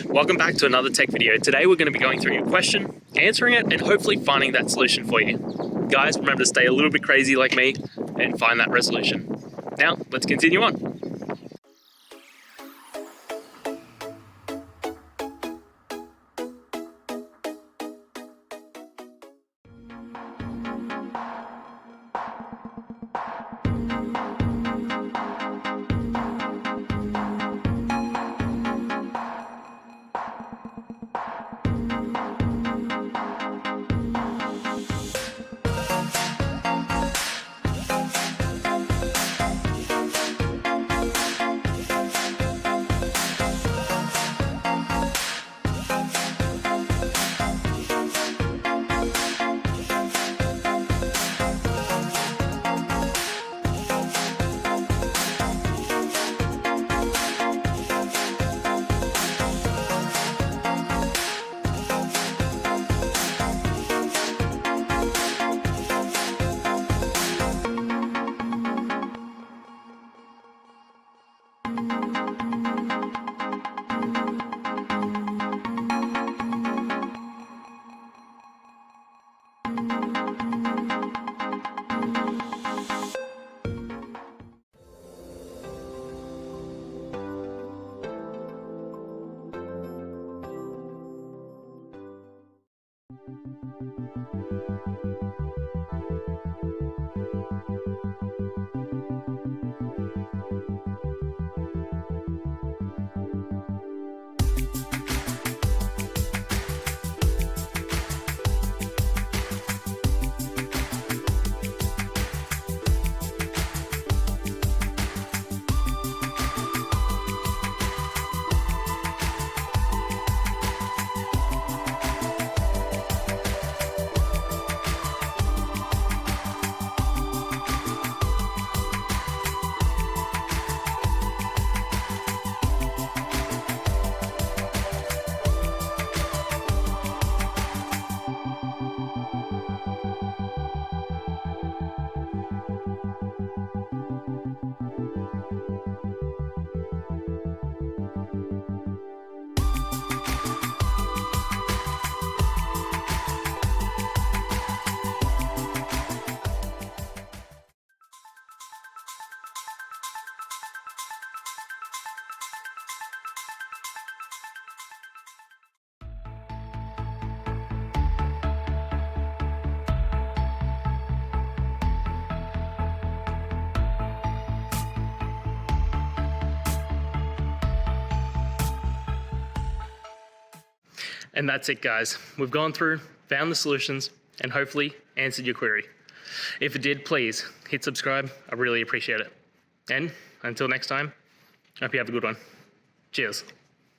welcome back to another tech video. Today we're going to be going through your question, answering it, and hopefully finding that solution for you. Guys, remember to stay a little bit crazy like me and find that resolution. Now, let's continue on. And that's it, guys. We've gone through, found the solutions, and hopefully answered your query. If it did, please hit subscribe. I really appreciate it. And until next time, I hope you have a good one. Cheers.